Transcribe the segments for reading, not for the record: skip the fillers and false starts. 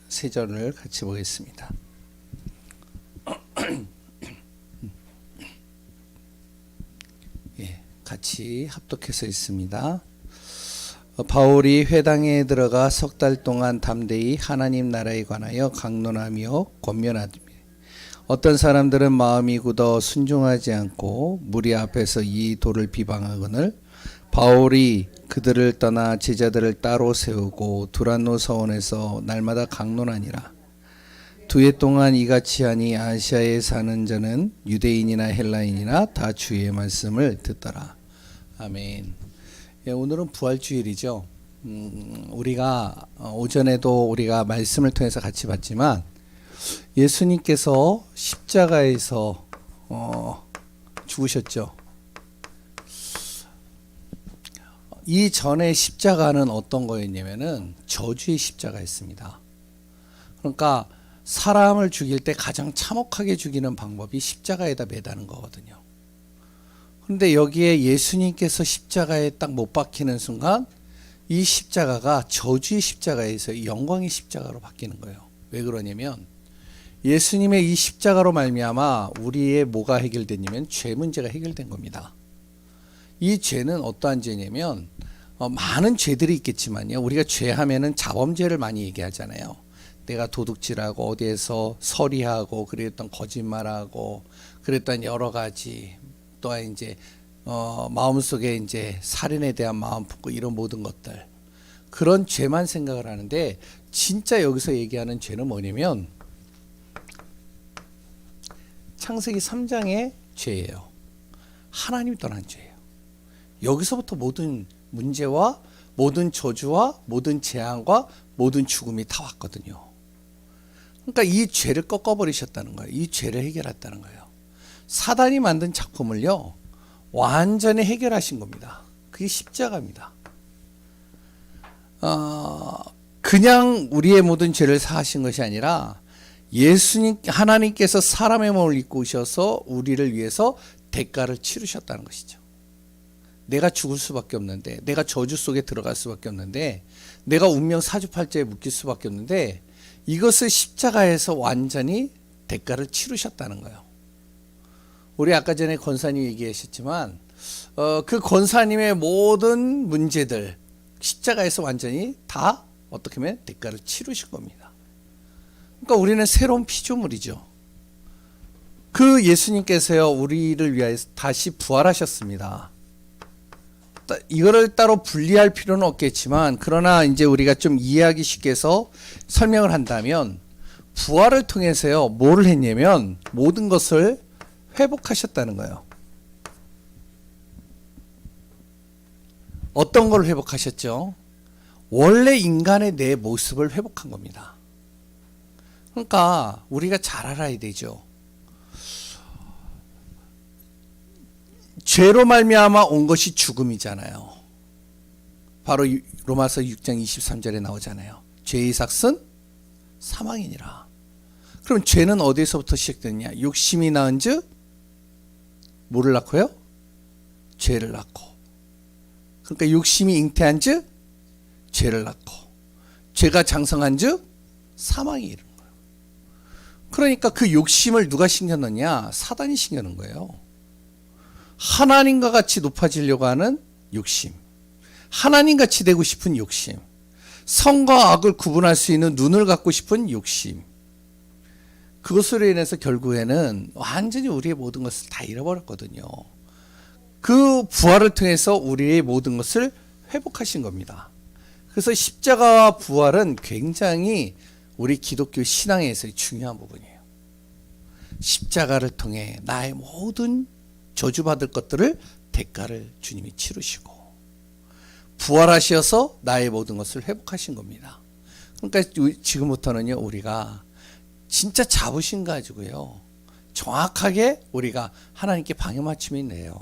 세 절을 같이 보겠습니다. 예, 같이 합독해서 있습니다. 바울이 회당에 들어가 석 달 동안 담대히 하나님 나라에 관하여 강론하며 권면하더니 어떤 사람들은 마음이 굳어 순종하지 않고 무리 앞에서 이 도를 비방하거늘 바울이 그들을 떠나 제자들을 따로 세우고 두란노 서원에서 날마다 강론하니라. 2해 동안 이같이 하니 아시아에 사는 자는 유대인이나 헬라인이나 다 주의 말씀을 듣더라. 아멘. 예, 오늘은 부활주일이죠. 우리가 오전에도 우리가 말씀을 통해서 같이 봤지만 예수님께서 십자가에서 죽으셨죠. 이 전에 십자가는 어떤 거였냐면은 저주의 십자가였습니다. 그러니까 사람을 죽일 때 가장 참혹하게 죽이는 방법이 십자가에다 매다는 거거든요. 그런데 여기에 예수님께서 십자가에 딱 못 박히는 순간 이 십자가가 저주의 십자가에서 영광의 십자가로 바뀌는 거예요. 왜 그러냐면 예수님의 이 십자가로 말미암아 우리의 뭐가 해결됐냐면 죄 문제가 해결된 겁니다. 이 죄는 어떠한 죄냐면 많은 죄들이 있겠지만요. 우리가 죄하면은 자범죄를 많이 얘기하잖아요. 내가 도둑질하고 어디에서 서리하고 그랬던 거짓말하고 그랬던 여러 가지 또한 이제 마음속에 이제 살인에 대한 마음 품고 이런 모든 것들 그런 죄만 생각을 하는데 진짜 여기서 얘기하는 죄는 뭐냐면 창세기 3장의 죄예요. 하나님이 떠난 죄예요. 여기서부터 모든 문제와 모든 저주와 모든 재앙과 모든 죽음이 다 왔거든요. 그러니까 이 죄를 꺾어버리셨다는 거예요. 이 죄를 해결했다는 거예요. 사단이 만든 작품을요 완전히 해결하신 겁니다. 그게 십자가입니다. 그냥 우리의 모든 죄를 사하신 것이 아니라 예수님 하나님께서 사람의 몸을 입고 오셔서 우리를 위해서 대가를 치르셨다는 것이죠. 내가 죽을 수밖에 없는데 내가 저주 속에 들어갈 수밖에 없는데 내가 운명 사주팔자에 묶일 수밖에 없는데 이것을 십자가에서 완전히 대가를 치르셨다는 거예요. 우리 아까 전에 권사님 얘기하셨지만 그 권사님의 모든 문제들 십자가에서 완전히 다 어떻게 하면 대가를 치르신 겁니다. 그러니까 우리는 새로운 피조물이죠. 그 예수님께서요 우리를 위하여 다시 부활하셨습니다. 이거를 따로 분리할 필요는 없겠지만 그러나 이제 우리가 좀 이해하기 쉽게 해서 설명을 한다면 부활을 통해서요 뭐를 했냐면 모든 것을 회복하셨다는 거예요. 어떤 걸 회복하셨죠? 원래 인간의 내 모습을 회복한 겁니다. 그러니까 우리가 잘 알아야 되죠. 죄로 말미암아 온 것이 죽음이잖아요. 바로 로마서 6장 23절에 나오잖아요. 죄의 삭은 사망이니라. 그럼 죄는 어디서부터 시작됐냐? 욕심이 낳은즉 뭐를 낳고요? 죄를 낳고. 그러니까 욕심이 잉태한즉 죄를 낳고 죄가 장성한즉 사망이 이르는 거예요. 그러니까 그 욕심을 누가 심겨넣냐? 사단이 심겨놓은 거예요. 하나님과 같이 높아지려고 하는 욕심, 하나님같이 되고 싶은 욕심, 선과 악을 구분할 수 있는 눈을 갖고 싶은 욕심, 그것으로 인해서 결국에는 완전히 우리의 모든 것을 다 잃어버렸거든요. 그 부활을 통해서 우리의 모든 것을 회복하신 겁니다. 그래서 십자가와 부활은 굉장히 우리 기독교 신앙에서의 중요한 부분이에요. 십자가를 통해 나의 모든 저주받을 것들을 대가를 주님이 치르시고 부활하셔서 나의 모든 것을 회복하신 겁니다. 그러니까 지금부터는요 우리가 진짜 자부심 가지고요 정확하게 우리가 하나님께 방향 맞춤이 있네요.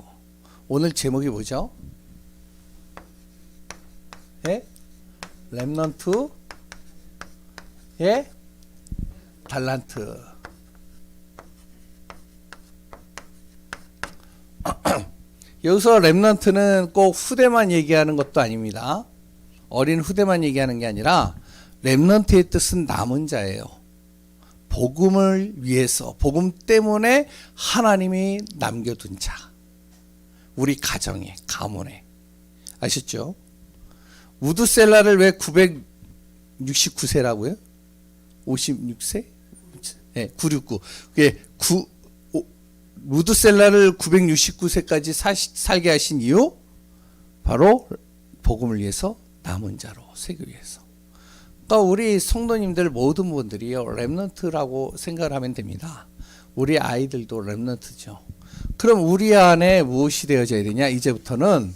오늘 제목이 뭐죠? 예? 렘넌트 예? 달란트. 여기서 렘넌트는 꼭 후대만 얘기하는 것도 아닙니다. 어린 후대만 얘기하는 게 아니라 렘넌트의 뜻은 남은 자예요. 복음을 위해서, 복음 때문에 하나님이 남겨둔 자. 우리 가정에, 가문에. 아셨죠? 우드셀라를 왜 969세라고요? 56세? 네, 969. 그게 우드셀라를 969세까지 살게 하신 이유? 바로 복음을 위해서, 남은 자로, 세계 위해서. 그러니까 우리 성도님들 모든 분들이요, 렘넌트라고 생각을 하면 됩니다. 우리 아이들도 렘넌트죠. 그럼 우리 안에 무엇이 되어져야 되냐? 이제부터는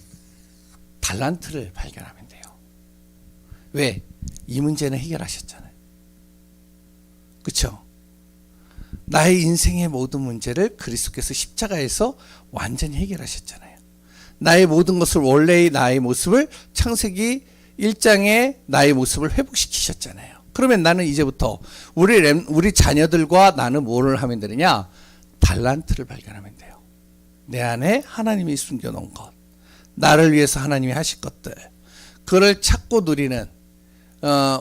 달란트를 발견하면 돼요. 왜? 이 문제는 해결하셨잖아요. 그렇죠? 나의 인생의 모든 문제를 그리스도께서 십자가에서 완전히 해결하셨잖아요. 나의 모든 것을, 원래의 나의 모습을 창세기 1장에 나의 모습을 회복시키셨잖아요. 그러면 나는 이제부터 우리 자녀들과 나는 뭐를 하면 되느냐? 달란트를 발견하면 돼요. 내 안에 하나님이 숨겨놓은 것, 나를 위해서 하나님이 하실 것들, 그걸 찾고 누리는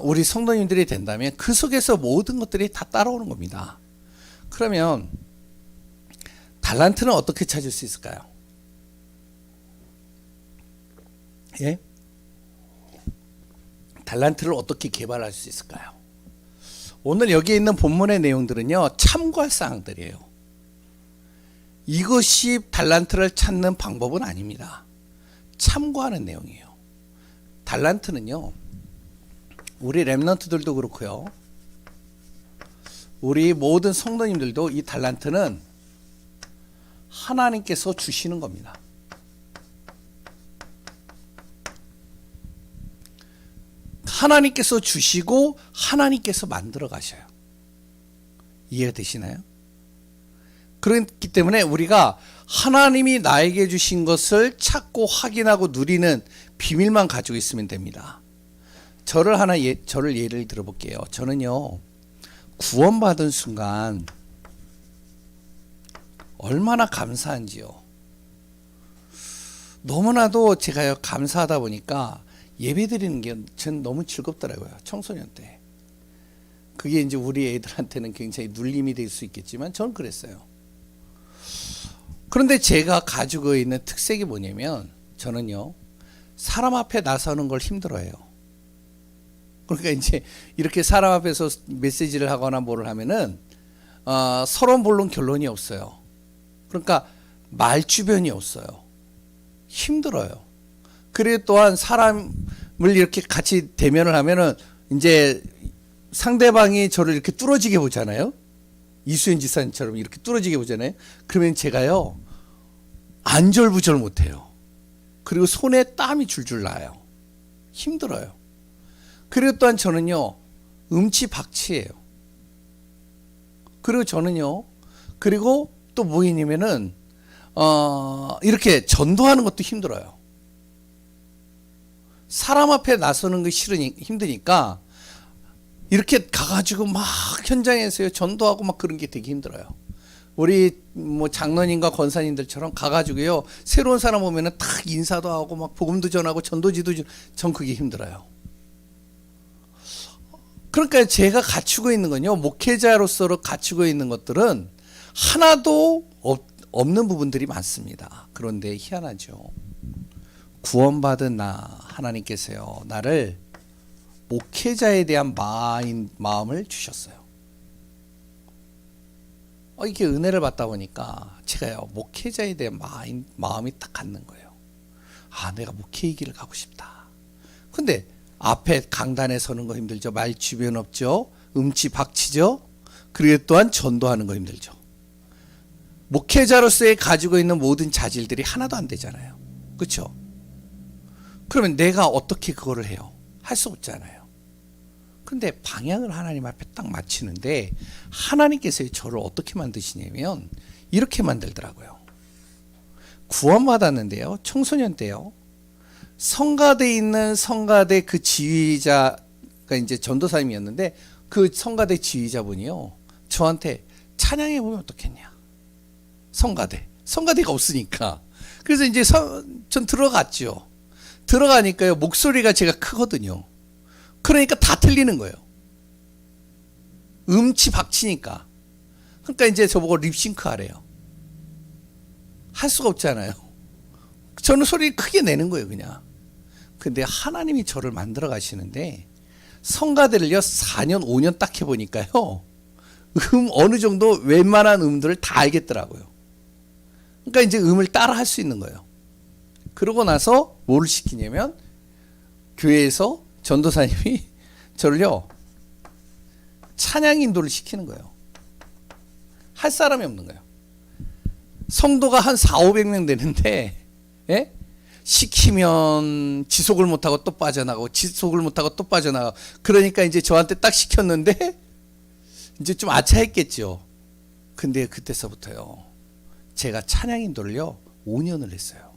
우리 성도님들이 된다면 그 속에서 모든 것들이 다 따라오는 겁니다. 그러면 달란트는 어떻게 찾을 수 있을까요? 예? 달란트를 어떻게 개발할 수 있을까요? 오늘 여기 있는 본문의 내용들은요, 참고할 사항들이에요. 이것이 달란트를 찾는 방법은 아닙니다. 참고하는 내용이에요. 달란트는요, 우리 렘넌트들도 그렇고요, 우리 모든 성도님들도 이 달란트는 하나님께서 주시는 겁니다. 하나님께서 주시고 하나님께서 만들어 가셔요. 이해가 되시나요? 그렇기 때문에 우리가 하나님이 나에게 주신 것을 찾고 확인하고 누리는 비밀만 가지고 있으면 됩니다. 저를 예를 들어볼게요. 저는요, 구원받은 순간 얼마나 감사한지요. 너무나도 제가 감사하다 보니까 예배 드리는 게 전 너무 즐겁더라고요. 청소년 때. 그게 이제 우리 애들한테는 굉장히 눌림이 될 수 있겠지만 저는 그랬어요. 그런데 제가 가지고 있는 특색이 뭐냐면, 저는요, 사람 앞에 나서는 걸 힘들어해요. 그러니까 이제 이렇게 사람 앞에서 메시지를 하거나 뭐를 하면은 서론 본론 결론이 없어요. 그러니까 말 주변이 없어요. 힘들어요. 그리고 또한 사람을 이렇게 같이 대면을 하면은 이제 상대방이 저를 이렇게 뚫어지게 보잖아요. 이수연 지사님처럼 이렇게 뚫어지게 보잖아요. 그러면 제가요, 안절부절 못해요. 그리고 손에 땀이 줄줄 나요. 힘들어요. 그리고 또한 저는요, 음치박치예요. 그리고 저는요, 그리고 또 뭐냐면은 이렇게 전도하는 것도 힘들어요. 사람 앞에 나서는 게 힘드니까 이렇게 가가지고 막 현장에서 전도하고 막 그런 게 되게 힘들어요. 우리 뭐 장로님과 권사님들처럼 가가지고요, 새로운 사람 오면은 탁 인사도 하고 막 복음도 전하고 전도지도 전 그게 힘들어요. 그러니까 제가 갖추고 있는 건요, 목회자로서 갖추고 있는 것들은 하나도 없는 부분들이 많습니다. 그런데 희한하죠. 구원받은 나 하나님께서요, 나를 목회자에 대한 마음을 주셨어요. 이렇게 은혜를 받다 보니까 제가요, 목회자에 대한 마음이 딱 갖는 거예요. 아, 내가 목회의 길을 가고 싶다. 근데 앞에 강단에 서는 거 힘들죠. 말 주변 없죠. 음치박치죠. 그리고 또한 전도하는 거 힘들죠. 목회자로서의 가지고 있는 모든 자질들이 하나도 안 되잖아요. 그렇죠? 그러면 내가 어떻게 그거를 해요? 할 수 없잖아요. 근데 방향을 하나님 앞에 딱 맞추는데 하나님께서 저를 어떻게 만드시냐면 이렇게 만들더라고요. 구원받았는데요, 청소년 때요, 성가대에 있는 성가대 그 지휘자가 이제 전도사님이었는데, 그 성가대 지휘자분이요, 저한테 찬양해 보면 어떻겠냐. 성가대가 없으니까. 그래서 이제 전 들어갔죠. 들어가니까요, 목소리가 제가 크거든요. 그러니까 다 틀리는 거예요. 음치 박치니까. 그러니까 이제 저보고 립싱크 하래요. 할 수가 없잖아요. 저는 소리를 크게 내는 거예요, 그냥. 근데 하나님이 저를 만들어 가시는데 성가대를요 4년 5년 딱 해보니까요 어느 정도 웬만한 음들을 다 알겠더라고요. 그러니까 이제 음을 따라 할 수 있는 거예요. 그러고 나서 뭐를 시키냐면 교회에서 전도사님이 저를요 찬양 인도를 시키는 거예요. 할 사람이 없는 거예요. 성도가 한 4,500명 되는데 예? 시키면 지속을 못하고 또 빠져나가고 지속을 못하고 또 빠져나가고 그러니까 이제 저한테 딱 시켰는데 이제 좀 아차했겠죠. 근데 그때서부터요 제가 찬양 인도를요 5년을 했어요.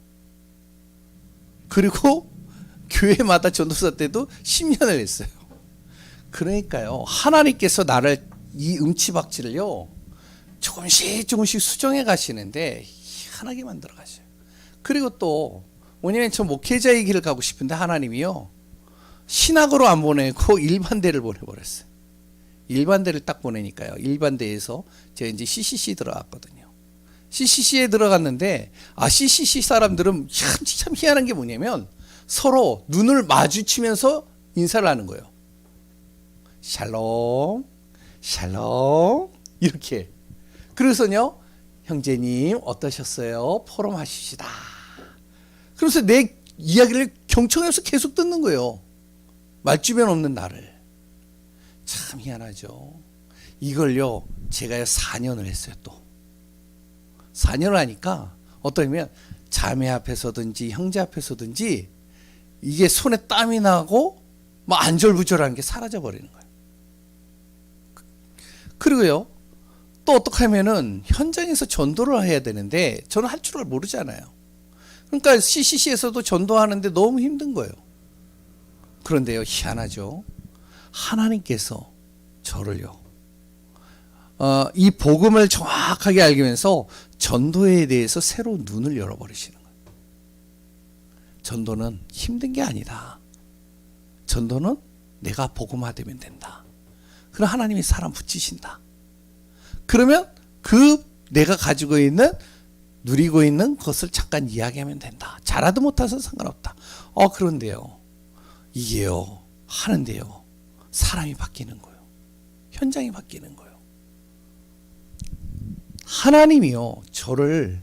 그리고 교회마다 전도사 때도 10년을 했어요. 그러니까요 하나님께서 나를 이 음치박치를요 조금씩 수정해 가시는데 희한하게 만들어 가셔요. 그리고 또 뭐냐면 저 목회자의 길을 가고 싶은데 하나님이요 신학으로 안 보내고 일반대를 보내버렸어요. 일반대를 딱 보내니까요 일반대에서 제가 이제 CCC 들어갔거든요. CCC에 들어갔는데 CCC 사람들은 참 희한한 게 뭐냐면 서로 눈을 마주치면서 인사를 하는 거예요. 샬롬 샬롬 이렇게. 그래서요 형제님 어떠셨어요? 포럼 하십시다. 그래서 내 이야기를 경청해서 계속 듣는 거예요. 말주변 없는 나를. 참 희한하죠. 이걸요 제가 4년을 했어요. 또 4년을 하니까 어떠냐면 자매 앞에서든지 형제 앞에서든지 이게 손에 땀이 나고 막 안절부절한 게 사라져 버리는 거예요. 그리고요 또 어떻게 하면은 현장에서 전도를 해야 되는데 저는 할 줄을 모르잖아요. 그러니까 CCC에서도 전도하는데 너무 힘든 거예요. 그런데요 희한하죠. 하나님께서 저를요 이 복음을 정확하게 알면서 전도에 대해서 새로운 눈을 열어버리시는 거예요. 전도는 힘든 게 아니다. 전도는 내가 복음화되면 된다. 그럼 하나님이 사람 붙이신다. 그러면 그 내가 가지고 있는 누리고 있는 것을 잠깐 이야기하면 된다. 잘하도 못해서 상관없다. 그런데요 이게요 하는데요 사람이 바뀌는 거예요. 현장이 바뀌는 거예요. 하나님이요 저를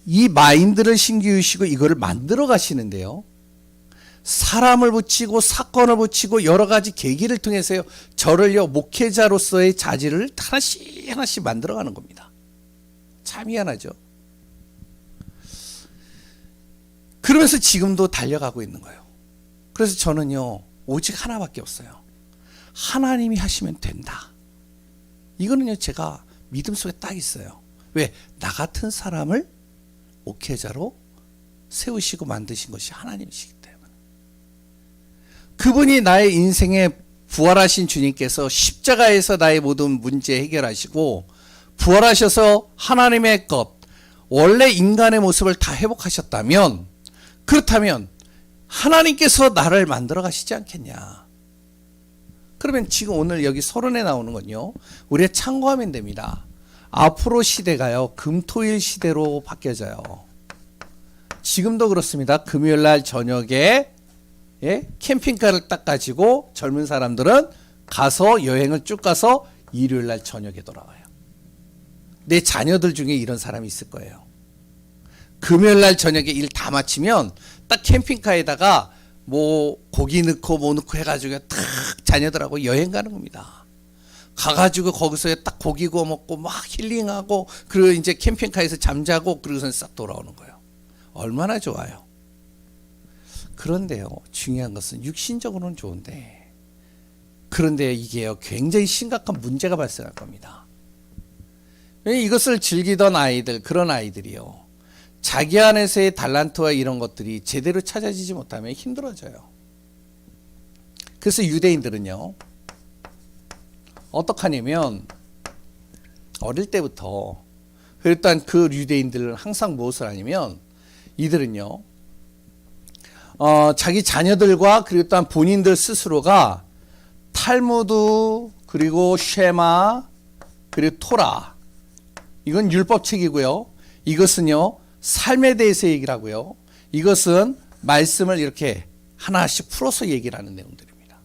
이 마인드를 심기우시고 이거를 만들어 가시는데요 사람을 붙이고 사건을 붙이고 여러 가지 계기를 통해서요 저를요 목회자로서의 자질을 하나씩 만들어 가는 겁니다. 참 희한하죠. 그러면서 지금도 달려가고 있는 거예요. 그래서 저는요 오직 하나밖에 없어요. 하나님이 하시면 된다. 이거는요 제가 믿음 속에 딱 있어요. 왜? 나 같은 사람을 목회자로 세우시고 만드신 것이 하나님이시기 때문에. 그분이 나의 인생에 부활하신 주님께서 십자가에서 나의 모든 문제 해결하시고 부활하셔서 하나님의 것 원래 인간의 모습을 다 회복하셨다면 그렇다면 하나님께서 나를 만들어 가시지 않겠냐. 그러면 지금 오늘 여기 서론에 나오는 건요 우리의 참고하면 됩니다. 앞으로 시대가요 금토일 시대로 바뀌어져요. 지금도 그렇습니다. 금요일날 저녁에 캠핑카를 딱 가지고 젊은 사람들은 가서 여행을 쭉 가서 일요일날 저녁에 돌아와요. 내 자녀들 중에 이런 사람이 있을 거예요. 금요일날 저녁에 일 다 마치면 딱 캠핑카에다가 뭐 고기 넣고 뭐 넣고 해가지고 딱 자녀들하고 여행 가는 겁니다. 가가지고 거기서 딱 고기 구워 먹고 막 힐링하고 그리고 이제 캠핑카에서 잠자고 그러고서 싹 돌아오는 거예요. 얼마나 좋아요. 그런데요 중요한 것은 육신적으로는 좋은데 그런데 이게요 굉장히 심각한 문제가 발생할 겁니다. 이것을 즐기던 아이들 그런 아이들이요 자기 안에서의 달란트와 이런 것들이 제대로 찾아지지 못하면 힘들어져요. 그래서 유대인들은요 어떡하냐면 어릴 때부터 일단 그 유대인들은 항상 무엇을 하냐면 이들은요 자기 자녀들과 그리고 또한 본인들 스스로가 탈무드 그리고 쉐마 그리고 토라, 이건 율법책이고요. 이것은요 삶에 대해서 얘기를 하고요. 이것은 말씀을 이렇게 하나씩 풀어서 얘기를 하는 내용들입니다.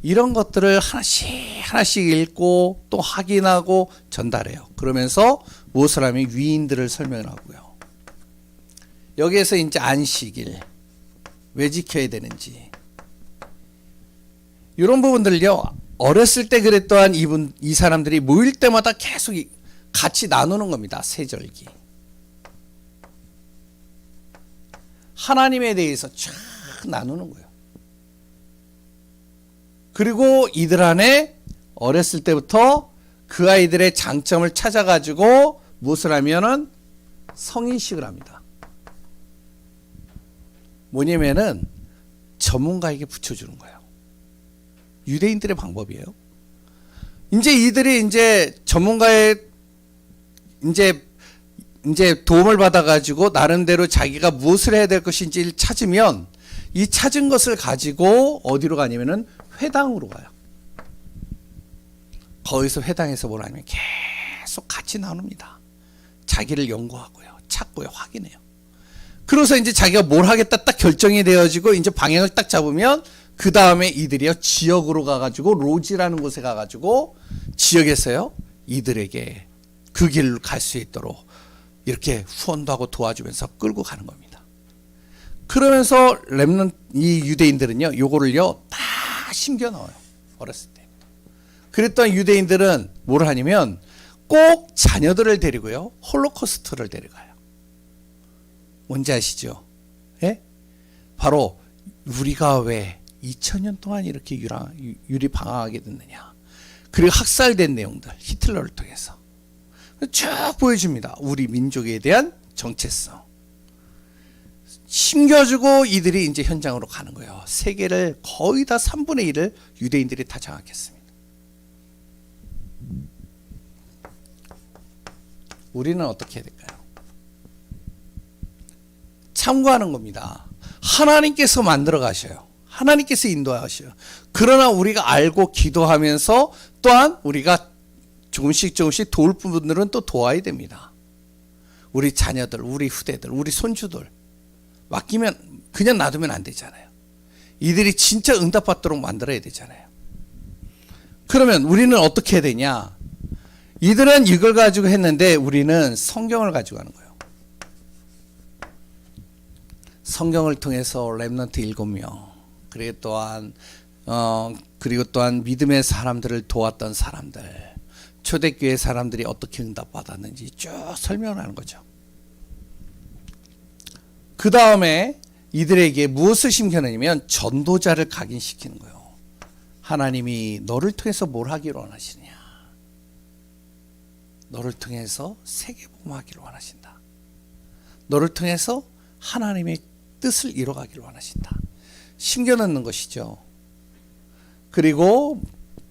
이런 것들을 하나씩 읽고 또 확인하고 전달해요. 그러면서 무엇을 하면 위인들을 설명을 하고요. 여기에서 이제 안식일 왜 지켜야 되는지, 이런 부분들요 어렸을 때 그랬던 이 사람들이 모일 때마다 계속 같이 나누는 겁니다. 세절기 하나님에 대해서 쫙 나누는 거예요. 그리고 이들 안에 어렸을 때부터 그 아이들의 장점을 찾아가지고 무엇을 하면은 성인식을 합니다. 뭐냐면은 전문가에게 붙여주는 거예요. 유대인들의 방법이에요. 이제 이들이 이제 전문가의 이제 도움을 받아가지고 나름대로 자기가 무엇을 해야 될 것인지를 찾으면 이 찾은 것을 가지고 어디로 가냐면은 회당으로 가요. 거기서 회당에서 뭘 하냐면 계속 같이 나눕니다. 자기를 연구하고요, 찾고요, 확인해요. 그래서 이제 자기가 뭘 하겠다 딱 결정이 되어지고 이제 방향을 딱 잡으면 그 다음에 이들이요 지역으로 가가지고 로지라는 곳에 가가지고 지역에서요 이들에게 그 길로 갈 수 있도록 이렇게 후원도 하고 도와주면서 끌고 가는 겁니다. 그러면서 이 유대인들은요 요거를요 다 심겨 넣어요. 어렸을 때. 그랬던 유대인들은 뭘 하냐면 꼭 자녀들을 데리고요 홀로코스트를 데려가요. 뭔지 아시죠? 예? 바로 우리가 왜 2000년 동안 이렇게 유리방황하게 됐느냐, 그리고 학살된 내용들 히틀러를 통해서 쭉 보여줍니다. 우리 민족에 대한 정체성 심겨주고 이들이 이제 현장으로 가는 거예요. 세계를 거의 다 3분의 1을 유대인들이 다 장악했습니다. 우리는 어떻게 해야 될까요? 참고하는 겁니다. 하나님께서 만들어 가셔요. 하나님께서 인도하셔요. 그러나 우리가 알고 기도하면서 또한 우리가 조금씩 도울 부분들은 또 도와야 됩니다. 우리 자녀들, 우리 후대들, 우리 손주들 맡기면 그냥 놔두면 안 되잖아요. 이들이 진짜 응답받도록 만들어야 되잖아요. 그러면 우리는 어떻게 해야 되냐? 이들은 이걸 가지고 했는데 우리는 성경을 가지고 하는 거예요. 성경을 통해서 렘넌트 7명, 그리고 또한 믿음의 사람들을 도왔던 사람들, 초대교회 사람들이 어떻게 응답받았는지 쭉 설명을 하는 거죠. 그 다음에 이들에게 무엇을 심겨내냐면 전도자를 각인시키는 거예요. 하나님이 너를 통해서 뭘 하기를 원하시느냐? 너를 통해서 세계복음하기를 원하신다. 너를 통해서 하나님의 뜻을 이뤄가기를 원하신다. 심겨넣는 것이죠. 그리고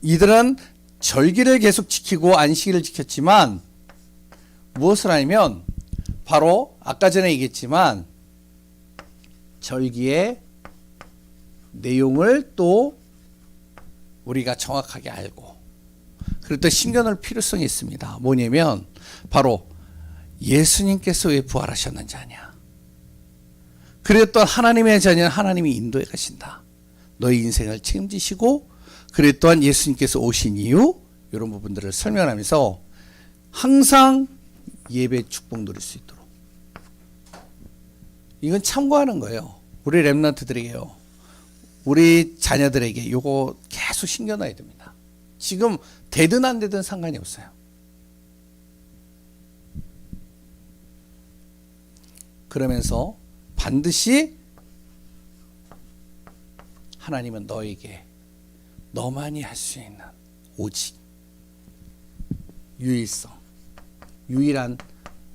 이들은 절기를 계속 지키고 안식일을 지켰지만 무엇을 하냐면 바로 아까 전에 얘기했지만 절기의 내용을 또 우리가 정확하게 알고, 그리고 또 심겨놓을 필요성이 있습니다. 뭐냐면 바로 예수님께서 왜 부활하셨는지 아냐. 그리고 또 하나님의 자녀는 하나님이 인도해 가신다. 너의 인생을 책임지시고, 그리고 또한 예수님께서 오신 이유, 이런 부분들을 설명하면서 항상 예배 축복 누릴 수 있도록. 이건 참고하는 거예요. 우리 렘넌트들에게요. 우리 자녀들에게 요거 계속 신경놔야 됩니다. 지금 되든 안 되든 상관이 없어요. 그러면서 반드시 하나님은 너에게 너만이 할 수 있는 오직 유일성, 유일한,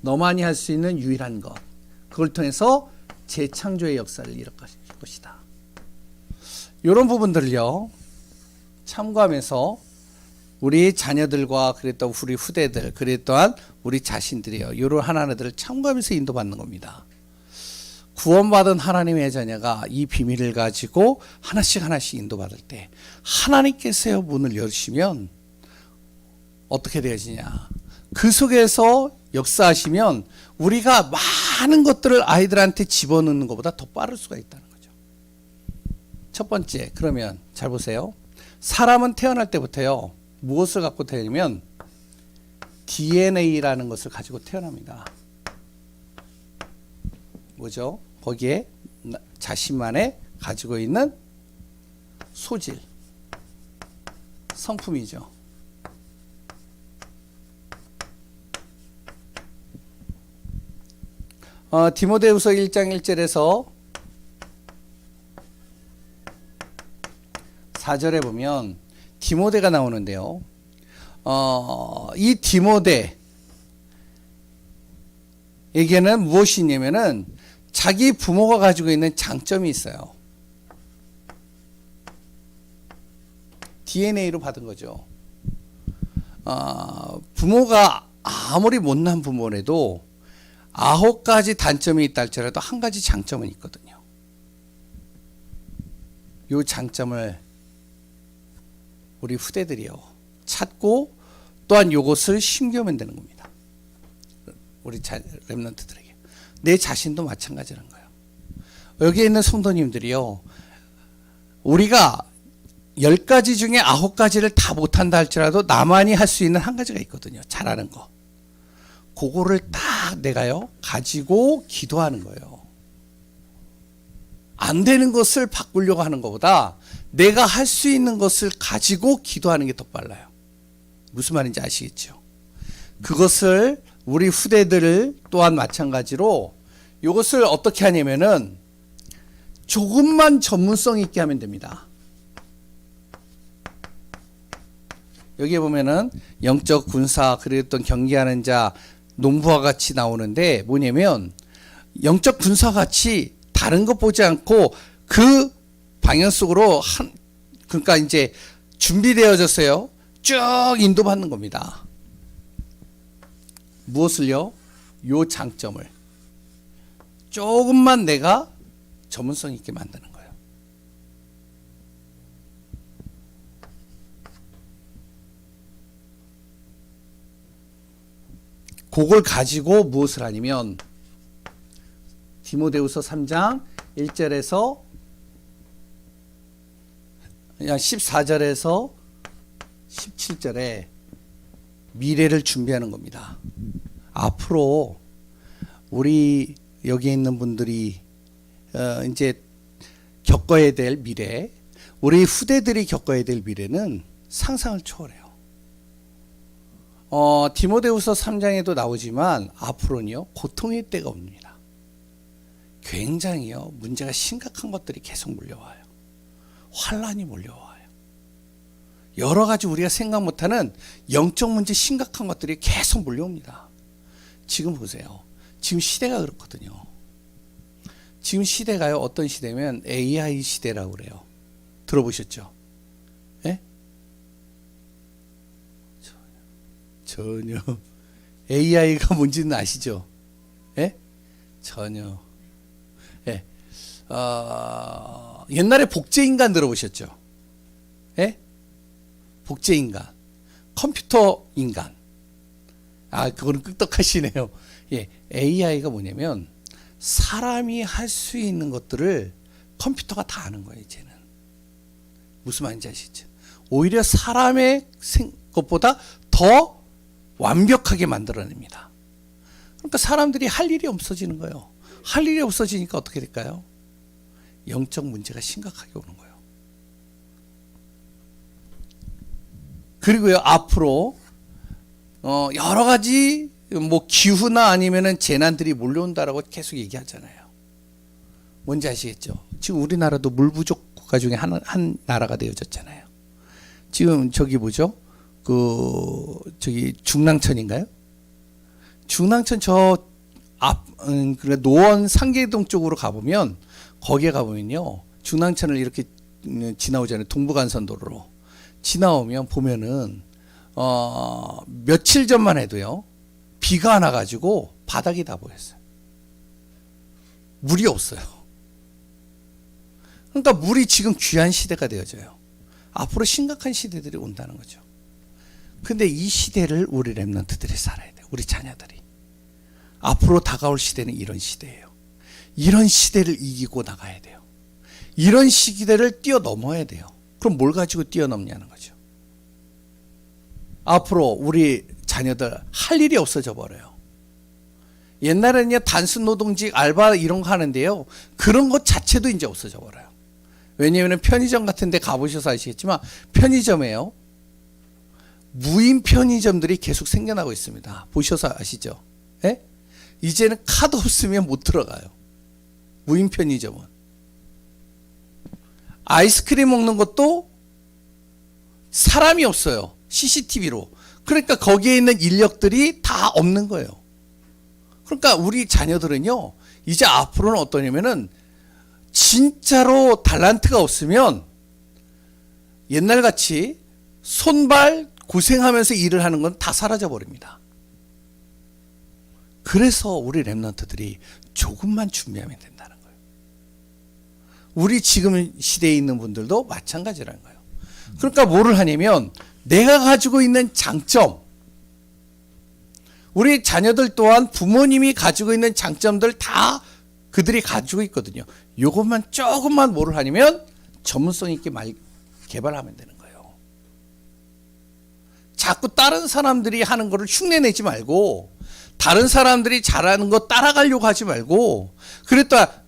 너만이 할 수 있는 유일한 것, 그걸 통해서 재창조의 역사를 일으킬 것이다. 이런 부분들을요 참고하면서 우리 자녀들과 그랬던 우리 후대들, 그랬던 우리 자신들이요 이런 하나하나들을 참고하면서 인도받는 겁니다. 구원받은 하나님의 자녀가 이 비밀을 가지고 하나씩 하나씩 인도받을 때 하나님께서 문을 열으시면 어떻게 되어지냐. 그 속에서 역사하시면 우리가 많은 것들을 아이들한테 집어넣는 것보다 더 빠를 수가 있다는 거죠. 첫 번째, 그러면 잘 보세요. 사람은 태어날 때부터요, 무엇을 갖고 태어나면 DNA라는 것을 가지고 태어납니다. 뭐죠? 거기에 자신만의 가지고 있는 소질, 성품이죠. 디모데후서 1장 1절에서 4절에 보면 디모데가 나오는데요. 이 디모데에게는 무엇이 있냐면은 자기 부모가 가지고 있는 장점이 있어요. DNA로 받은 거죠. 부모가 아무리 못난 부모라도 9가지 단점이 있다 할지라도 한 가지 장점은 있거든요. 이 장점을 우리 후대들이요 찾고 또한 이것을 심겨면 되는 겁니다. 우리 렘넌트들에게. 내 자신도 마찬가지라는 거예요. 여기에 있는 성도님들이요, 우리가 10가지 중에 9가지를 다 못한다 할지라도 나만이 할 수 있는 한 가지가 있거든요. 잘하는 거. 그거를 딱 내가요 가지고 기도하는 거예요. 안 되는 것을 바꾸려고 하는 것보다 내가 할 수 있는 것을 가지고 기도하는 게 더 빨라요. 무슨 말인지 아시겠죠? 그것을 우리 후대들 또한 마찬가지로 이것을 어떻게 하냐면은 조금만 전문성 있게 하면 됩니다. 여기에 보면은 영적 군사, 그랬던 경계하는 자, 농부와 같이 나오는데 뭐냐면 영적 군사 같이 다른 것 보지 않고 그 방향 속으로 그러니까 이제 준비되어졌어요. 쭉 인도받는 겁니다. 무엇을요? 요 장점을 조금만 내가 전문성 있게 만드는 거예요. 그걸 가지고 무엇을 하냐면 디모데후서 3장 1절에서 14절에서 17절에 미래를 준비하는 겁니다. 앞으로 우리 여기 있는 분들이 이제 겪어야 될 미래, 우리 후대들이 겪어야 될 미래는 상상을 초월해요. 디모데후서 3장에도 나오지만 앞으로는요 고통의 때가 옵니다. 굉장히요 문제가 심각한 것들이 계속 몰려와요. 환란이 몰려와요. 여러 가지 우리가 생각 못하는 영적 문제 심각한 것들이 계속 몰려옵니다. 지금 보세요. 지금 시대가 그렇거든요. 지금 시대가요 어떤 시대면 AI 시대라고 그래요. 들어보셨죠? 예? 전혀. AI가 뭔지는 아시죠? 예? 전혀. 예. 옛날에 복제인간 들어보셨죠? 예? 복제인간. 컴퓨터 인간. 그거는 끄떡하시네요. 예. AI가 뭐냐면 사람이 할 수 있는 것들을 컴퓨터가 다 하는 거예요, 이제는. 무슨 말인지 아시죠? 오히려 사람의 것보다 더 완벽하게 만들어냅니다. 그러니까 사람들이 할 일이 없어지는 거예요. 할 일이 없어지니까 어떻게 될까요? 영적 문제가 심각하게 오는 거예요. 그리고요 앞으로 여러 가지 뭐 기후나 아니면은 재난들이 몰려온다라고 계속 얘기하잖아요. 뭔지 아시겠죠? 지금 우리나라도 물 부족 국가 중에 한 나라가 되어졌잖아요. 지금 저기 뭐죠? 저기 중랑천인가요? 중랑천 저 노원 상계동 쪽으로 가보면 거기에 가보면요 중랑천을 이렇게 지나오잖아요. 동부간선도로로 지나오면 보면은 며칠 전만 해도요 비가 안 와가지고 바닥이 다 보였어요. 물이 없어요. 그러니까 물이 지금 귀한 시대가 되어져요. 앞으로 심각한 시대들이 온다는 거죠. 근데 이 시대를 우리 렘넌트들이 살아야 돼요. 우리 자녀들이. 앞으로 다가올 시대는 이런 시대예요. 이런 시대를 이기고 나가야 돼요. 이런 시기대를 뛰어넘어야 돼요. 그럼 뭘 가지고 뛰어넘냐는 거죠. 앞으로 우리 자녀들 할 일이 없어져 버려요. 옛날에는요, 단순 노동직, 알바 이런 거 하는데요, 그런 것 자체도 이제 없어져 버려요. 왜냐하면 편의점 같은 데 가보셔서 아시겠지만, 편의점에요, 무인 편의점들이 계속 생겨나고 있습니다. 보셔서 아시죠? 예? 이제는 카드 없으면 못 들어가요. 무인 편의점은. 아이스크림 먹는 것도 사람이 없어요. CCTV로. 그러니까 거기에 있는 인력들이 다 없는 거예요. 그러니까 우리 자녀들은요, 이제 앞으로는 어떠냐면은 진짜로 달란트가 없으면 옛날같이 손발 고생하면서 일을 하는 건 다 사라져 버립니다. 그래서 우리 렘넌트들이 조금만 준비하면 된다는 거예요. 우리 지금 시대에 있는 분들도 마찬가지라는 거예요. 그러니까 뭐를 하냐면 내가 가지고 있는 장점, 우리 자녀들 또한 부모님이 가지고 있는 장점들 다 그들이 가지고 있거든요. 요것만 조금만 뭐를 하냐면 전문성 있게 개발하면 되는 거예요. 자꾸 다른 사람들이 하는 거를 흉내내지 말고, 다른 사람들이 잘하는 거 따라가려고 하지 말고, 그랬다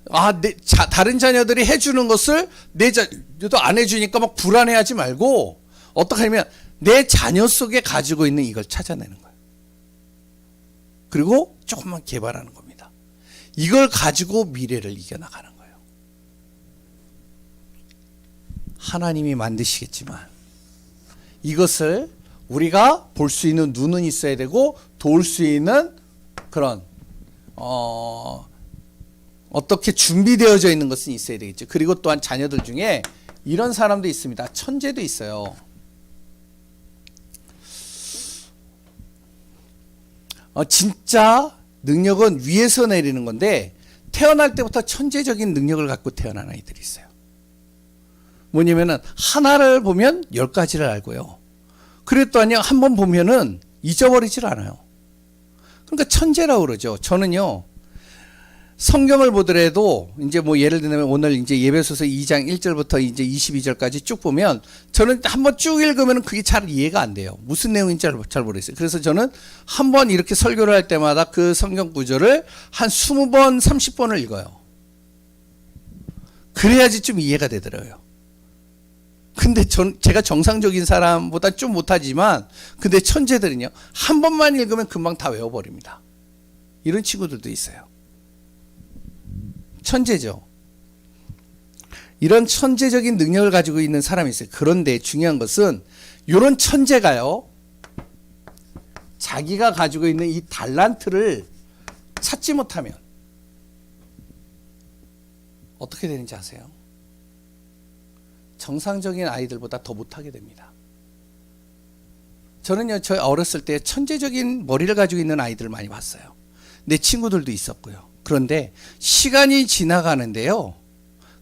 다른 자녀들이 해주는 것을 내 자녀도 안 해주니까 막 불안해하지 말고, 어떻게 하냐면 내 자녀 속에 가지고 있는 이걸 찾아내는 거예요. 그리고 조금만 개발하는 겁니다. 이걸 가지고 미래를 이겨나가는 거예요. 하나님이 만드시겠지만 이것을 우리가 볼 수 있는 눈은 있어야 되고 도울 수 있는 그런 어떻게 준비되어져 있는 것은 있어야 되겠죠. 그리고 또한 자녀들 중에 이런 사람도 있습니다. 천재도 있어요. 진짜 능력은 위에서 내리는 건데 태어날 때부터 천재적인 능력을 갖고 태어난 아이들이 있어요. 뭐냐면은 하나를 보면 10가지를 알고요. 그랬더니 한번 보면은 잊어버리질 않아요. 그러니까 천재라고 그러죠. 저는요, 성경을 보더라도 이제 뭐 예를 들면 오늘 이제 예배소서 2장 1절부터 이제 22절까지 쭉 보면 저는 한번 쭉 읽으면 그게 잘 이해가 안 돼요. 무슨 내용인지 잘 모르겠어요. 그래서 저는 한번 이렇게 설교를 할 때마다 그 성경 구절을 한 20번, 30번을 읽어요. 그래야지 좀 이해가 되더라고요. 근데 제가 정상적인 사람보다 좀 못하지만, 근데 천재들은요, 한 번만 읽으면 금방 다 외워버립니다. 이런 친구들도 있어요. 천재죠. 이런 천재적인 능력을 가지고 있는 사람이 있어요. 그런데 중요한 것은 이런 천재가요, 자기가 가지고 있는 이 달란트를 찾지 못하면 어떻게 되는지 아세요? 정상적인 아이들보다 더 못하게 됩니다. 저는요, 저 어렸을 때 천재적인 머리를 가지고 있는 아이들을 많이 봤어요. 내 친구들도 있었고요. 그런데 시간이 지나가는데요,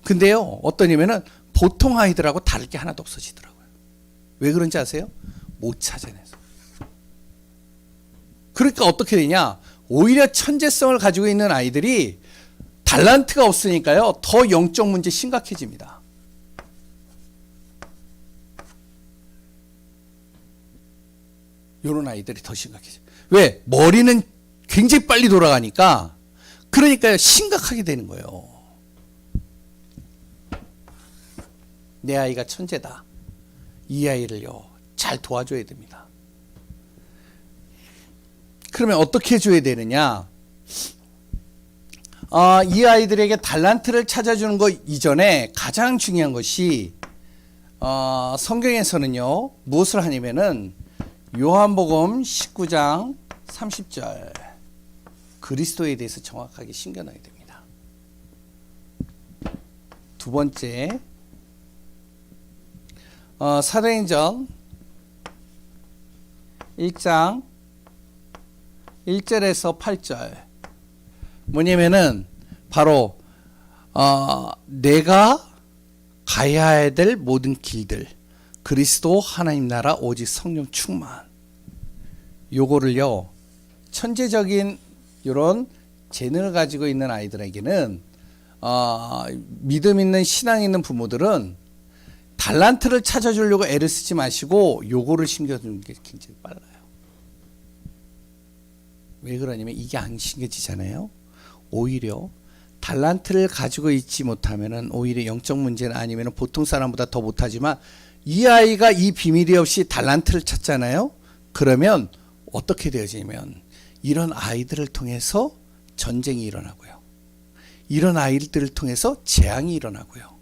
근데요, 어떠냐면은 보통 아이들하고 다를 게 하나도 없어지더라고요. 왜 그런지 아세요? 못 찾아내서. 그러니까 어떻게 되냐, 오히려 천재성을 가지고 있는 아이들이 달란트가 없으니까요, 더 영적 문제 심각해집니다. 이런 아이들이 더 심각해져요. 왜? 머리는 굉장히 빨리 돌아가니까, 그러니까 심각하게 되는 거예요. 내 아이가 천재다. 이 아이를요, 잘 도와줘야 됩니다. 그러면 어떻게 해줘야 되느냐? 이 아이들에게 달란트를 찾아주는 것 이전에 가장 중요한 것이, 성경에서는요, 무엇을 하냐면은, 요한복음 19장 30절, 그리스도에 대해서 정확하게 신겨놔야 됩니다. 두 번째, 사도행전 1장 1절에서 8절, 뭐냐면은 바로 내가 가야 될 모든 길들, 그리스도 하나님 나라 오직 성령 충만, 요거를요 천재적인 이런 재능을 가지고 있는 아이들에게는 믿음 있는 신앙 있는 부모들은 달란트를 찾아주려고 애를 쓰지 마시고 요거를 심겨주는 게 굉장히 빨라요. 왜 그러냐면 이게 안 심겨지잖아요. 오히려 달란트를 가지고 있지 못하면은 오히려 영적 문제는 아니면 보통 사람보다 더 못하지만 이 아이가 이 비밀이 없이 달란트를 찾잖아요. 그러면 어떻게 되어지냐면 이런 아이들을 통해서 전쟁이 일어나고요. 이런 아이들을 통해서 재앙이 일어나고요.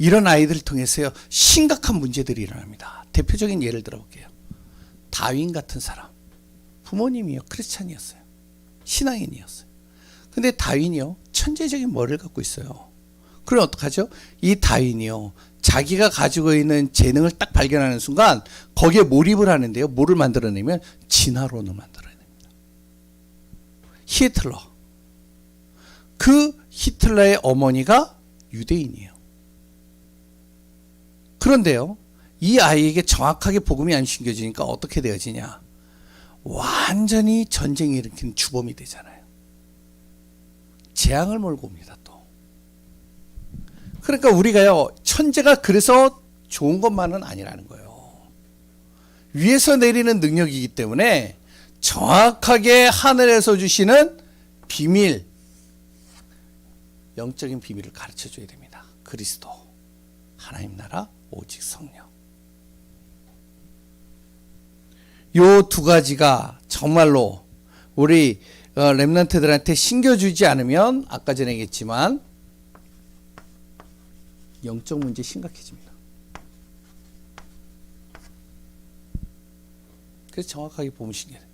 이런 아이들을 통해서요 심각한 문제들이 일어납니다. 대표적인 예를 들어볼게요. 다윈 같은 사람, 부모님이요 크리스찬이었어요. 신앙인이었어요. 근데 다윈이요 천재적인 머리를 갖고 있어요. 그럼 어떡하죠? 이 다윈이요 자기가 가지고 있는 재능을 딱 발견하는 순간 거기에 몰입을 하는데요. 뭐를 만들어내면 진화론을 만들어냅니다. 히틀러. 그 히틀러의 어머니가 유대인이에요. 그런데요, 이 아이에게 정확하게 복음이 안 심겨지니까 어떻게 되어지냐? 완전히 전쟁이 일으킨 주범이 되잖아요. 재앙을 몰고 옵니다, 또. 그러니까 우리가요, 천재가 그래서 좋은 것만은 아니라는 거예요. 위에서 내리는 능력이기 때문에 정확하게 하늘에서 주시는 비밀, 영적인 비밀을 가르쳐 줘야 됩니다. 그리스도, 하나님 나라, 오직 성령. 요 두 가지가 정말로 우리 렘넌트들한테 신겨주지 않으면 아까 전에 얘기했지만 영적 문제 심각해집니다. 그래서 정확하게 보면 신기해요.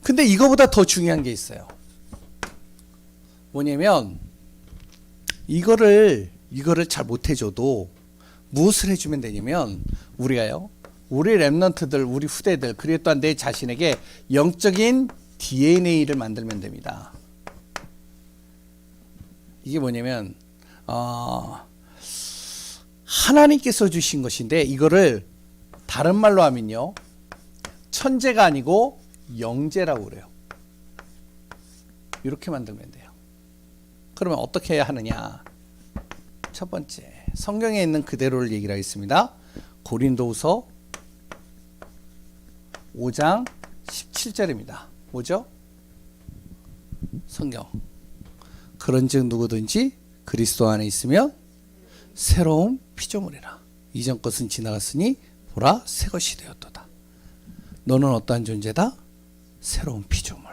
근데 이거보다 더 중요한 게 있어요. 뭐냐면 이거를 잘 못해줘도 무엇을 해주면 되냐면 우리가요, 우리 렘넌트들, 우리 후대들, 그리고 또한 내 자신에게 영적인 DNA를 만들면 됩니다. 이게 뭐냐면 하나님께서 주신 것인데 이거를 다른 말로 하면요 천재가 아니고 영재라고 그래요. 이렇게 만들면 돼요. 그러면 어떻게 해야 하느냐? 첫 번째, 성경에 있는 그대로를 얘기를 하겠습니다. 고린도후서 5장 17절입니다. 뭐죠? 성경. 그런즉 누구든지 그리스도 안에 있으면 새로운 피조물이라. 이전 것은 지나갔으니 보라 새 것이 되었도다. 너는 어떠한 존재다? 새로운 피조물.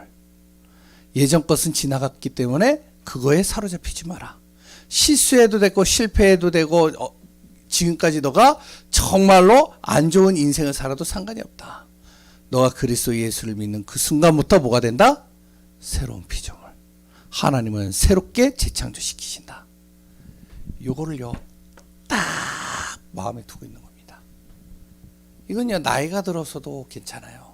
예전 것은 지나갔기 때문에 그거에 사로잡히지 마라. 실수해도 되고 실패해도 되고 지금까지 너가 정말로 안 좋은 인생을 살아도 상관이 없다. 너가 그리스도 예수를 믿는 그 순간부터 뭐가 된다? 새로운 피조물. 하나님은 새롭게 재창조시키신다. 요거를요 딱 마음에 두고 있는 겁니다. 이건요 나이가 들어서도 괜찮아요.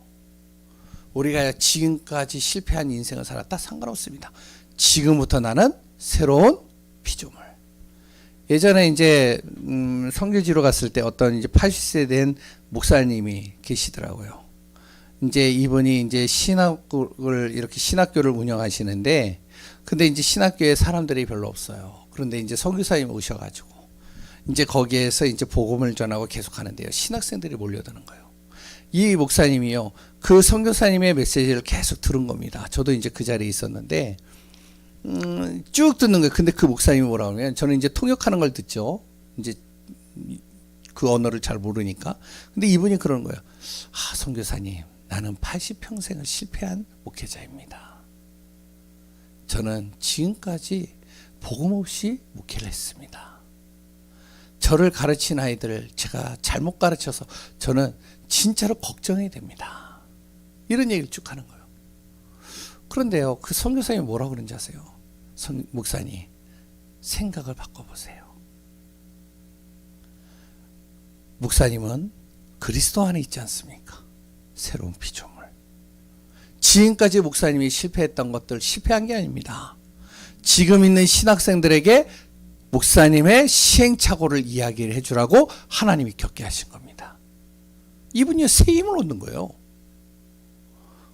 우리가 지금까지 실패한 인생을 살았다 상관없습니다. 지금부터 나는 새로운 피조물. 예전에 이제 선교지로 갔을 때 어떤 이제 80세 된 목사님이 계시더라고요. 이제 이분이 이제 신학교를 운영하시는데, 근데 이제 신학교에 사람들이 별로 없어요. 그런데 이제 선교사님 오셔가지고 이제 거기에서 이제 복음을 전하고 계속 하는데요. 신학생들이 몰려드는 거예요. 이 목사님이요, 그 선교사님의 메시지를 계속 들은 겁니다. 저도 이제 그 자리에 있었는데, 쭉 듣는 거예요. 근데 그 목사님이 뭐라고 하면, 저는 이제 통역하는 걸 듣죠. 이제 그 언어를 잘 모르니까. 근데 이분이 그러는 거예요. 선교사님, 나는 80평생을 실패한 목회자입니다. 저는 지금까지 복음 없이 목회를 했습니다. 저를 가르친 아이들을 제가 잘못 가르쳐서 저는 진짜로 걱정이 됩니다. 이런 얘기를 쭉 하는 거예요. 그런데요, 그 선교사님이 뭐라고 그런지 아세요? 목사님, 생각을 바꿔보세요. 목사님은 그리스도 안에 있지 않습니까? 새로운 피조물. 지금까지 목사님이 실패했던 것들 실패한 게 아닙니다. 지금 있는 신학생들에게 목사님의 시행착오를 이야기를 해주라고 하나님이 겪게 하신 겁니다. 이분이 새 힘을 얻는 거예요.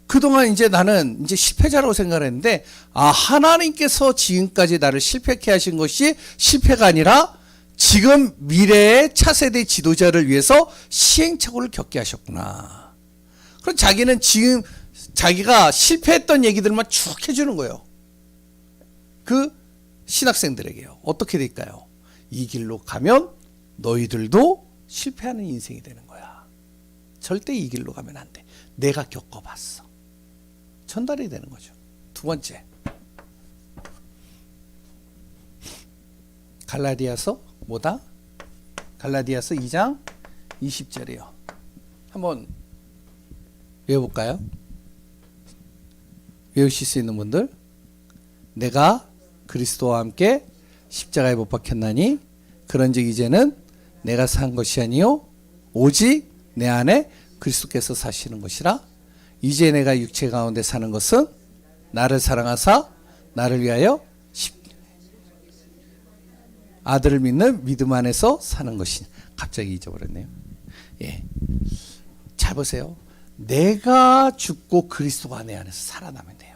그동안 이제 나는 이제 실패자라고 생각했는데, 하나님께서 지금까지 나를 실패케 하신 것이 실패가 아니라 지금 미래의 차세대 지도자를 위해서 시행착오를 겪게 하셨구나. 그럼 자기는 지금 자기가 실패했던 얘기들만 쭉 해주는 거예요. 그 신학생들에게요. 어떻게 될까요? 이 길로 가면 너희들도 실패하는 인생이 되는 거야. 절대 이 길로 가면 안 돼. 내가 겪어봤어. 전달이 되는 거죠. 두 번째, 갈라디아서 뭐다? 갈라디아서 2장 20절이요. 한번 외워볼까요? 외우실 수 있는 분들, 내가 그리스도와 함께 십자가에 못 박혔나니 그런즉 이제는 내가 산 것이 아니요 오직 내 안에 그리스도께서 사시는 것이라. 이제 내가 육체 가운데 사는 것은 나를 사랑하사 나를 위하여 아들을 믿는 믿음 안에서 사는 것이니. 갑자기 잊어버렸네요. 예, 잘 보세요. 내가 죽고 그리스도가 내 안에서 살아나면 돼요.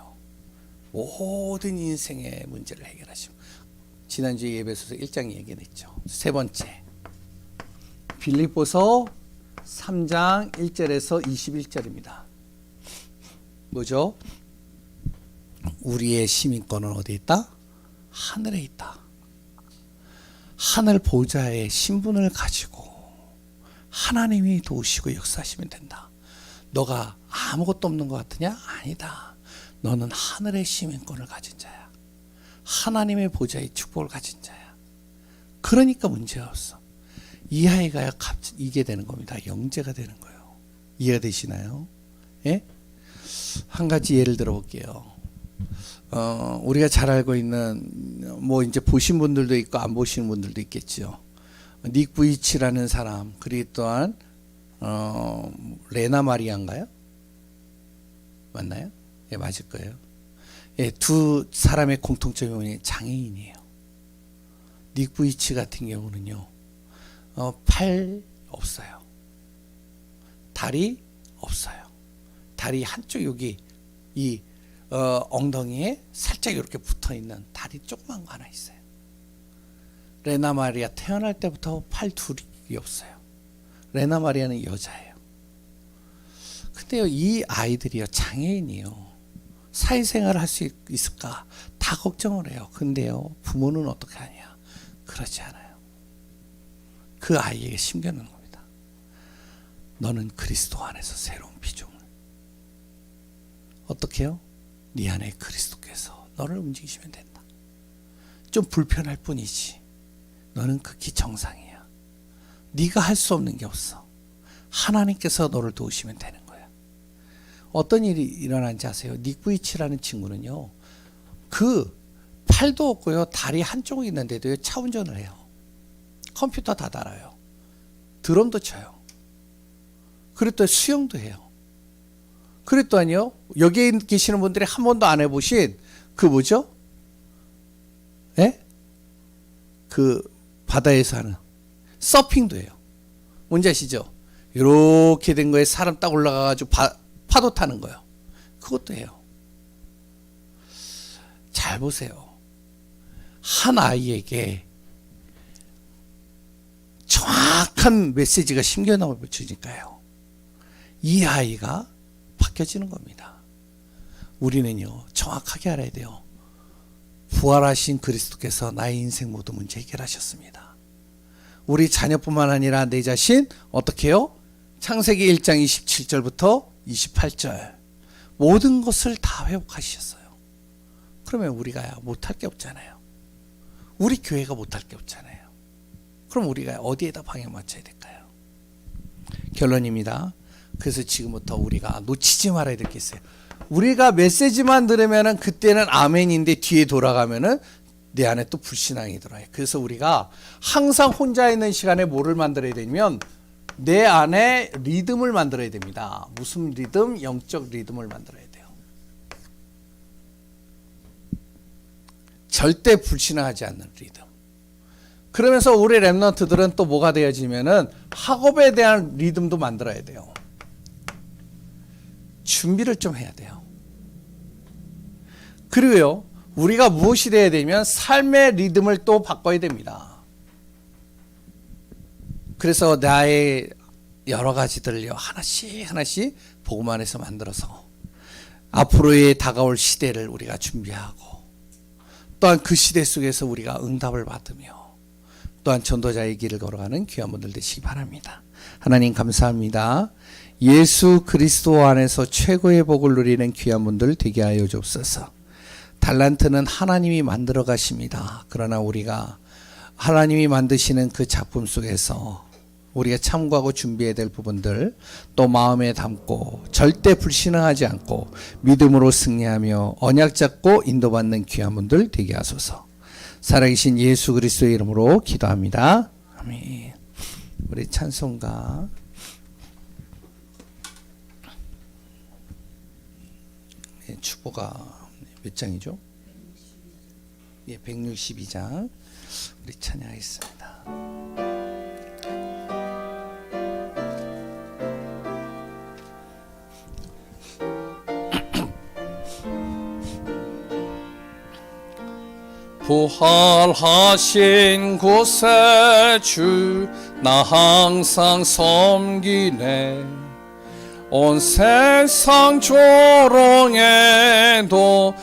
모든 인생의 문제를 해결하시고. 지난주에 예배소서 1장 얘기했죠. 세 번째, 빌립보서 3장 1절에서 21절입니다. 뭐죠? 우리의 시민권은 어디에 있다? 하늘에 있다. 하늘 보좌의 신분을 가지고 하나님이 도우시고 역사하시면 된다. 너가 아무것도 없는 것 같으냐? 아니다. 너는 하늘의 시민권을 가진 자야. 하나님의 보좌의 축복을 가진 자야. 그러니까 문제가 없어. 이 아이가 이게 되는 겁니다. 영재가 되는 거예요. 이해가 되시나요? 예? 한 가지 예를 들어 볼게요. 우리가 잘 알고 있는, 뭐 이제 보신 분들도 있고 안 보시는 분들도 있겠죠. 닉 부이치라는 사람, 그리고 또한 레나 마리아인가요? 맞나요? 예, 맞을 거예요. 예, 두 사람의 공통점이 뭐냐면 장애인이에요. 닉 부이치 같은 경우는요, 팔 없어요. 다리 없어요. 다리 한쪽 여기 이 엉덩이에 살짝 이렇게 붙어 있는 다리 조그만 거 하나 있어요. 레나 마리아 태어날 때부터 팔 둘이 없어요. 레나 마리아는 여자예요. 근데요, 이 아이들이요, 장애인이요. 사회생활을 할 수 있을까? 다 걱정을 해요. 근데요, 부모는 어떻게 하냐? 그러지 않아요. 그 아이에게 심겨놓는 겁니다. 너는 그리스도 안에서 새로운 피조물. 어떻게 해요? 네 안에 그리스도께서 너를 움직이시면 된다. 좀 불편할 뿐이지 너는 극히 정상이야. 네가 할 수 없는 게 없어. 하나님께서 너를 도우시면 되는 거야. 어떤 일이 일어난지 아세요? 닉 부이치라는 친구는요, 그 팔도 없고요, 다리 한쪽이 있는데도 차 운전을 해요. 컴퓨터 다 달아요. 드럼도 쳐요. 그리고 수영도 해요. 그랬더니요, 여기에 계시는 분들이 한 번도 안 해보신 그 뭐죠? 예? 그 바다에서 하는 서핑도 해요. 뭔지 아시죠? 이렇게 된 거에 사람 딱 올라가가지고 파도 타는 거요. 그것도 해요. 잘 보세요. 한 아이에게 정확한 메시지가 심겨놓여지니까요, 이 아이가 바뀌어지는 겁니다. 우리는요, 정확하게 알아야 돼요. 부활하신 그리스도께서 나의 인생 모든 문제 해결하셨습니다. 우리 자녀뿐만 아니라 내 자신 어떻게 해요? 창세기 1장 27절부터 28절 모든 것을 다 회복하셨어요. 그러면 우리가 못할 게 없잖아요. 우리 교회가 못할 게 없잖아요. 그럼 우리가 어디에다 방향 맞춰야 될까요? 결론입니다. 그래서 지금부터 우리가 놓치지 말아야 될 게 있어요. 우리가 메시지만 들으면은 그때는 아멘인데 뒤에 돌아가면은 내 안에 또 불신앙이 들어요. 그래서 우리가 항상 혼자 있는 시간에 뭐를 만들어야 되냐면 내 안에 리듬을 만들어야 됩니다. 무슨 리듬? 영적 리듬을 만들어야 돼요. 절대 불신앙하지 않는 리듬. 그러면서 우리 랩런트들은 또 뭐가 되어지면은 학업에 대한 리듬도 만들어야 돼요. 준비를 좀 해야 돼요. 그리고요, 우리가 무엇이 돼야 되면 삶의 리듬을 또 바꿔야 됩니다. 그래서 나의 여러 가지들을요, 하나씩 하나씩 복음 안에서 만들어서 앞으로의 다가올 시대를 우리가 준비하고, 또한 그 시대 속에서 우리가 응답을 받으며 또한 전도자의 길을 걸어가는 귀한 분들 되시기 바랍니다. 하나님 감사합니다. 예수 그리스도 안에서 최고의 복을 누리는 귀한 분들 되게 하여 주옵소서. 달란트는 하나님이 만들어 가십니다. 그러나 우리가 하나님이 만드시는 그 작품 속에서 우리가 참고하고 준비해야 될 부분들 또 마음에 담고 절대 불신앙하지 않고 믿음으로 승리하며 언약 잡고 인도받는 귀한 분들 되게 하소서. 살아계신 예수 그리스도의 이름으로 기도합니다. 아멘. 우리 찬송가 축보가 몇 장이죠? 예, 162장. 우리 찬양하겠습니다. 부활하신 곳에 주 나 항상 섬기네. 온 세상 조롱에도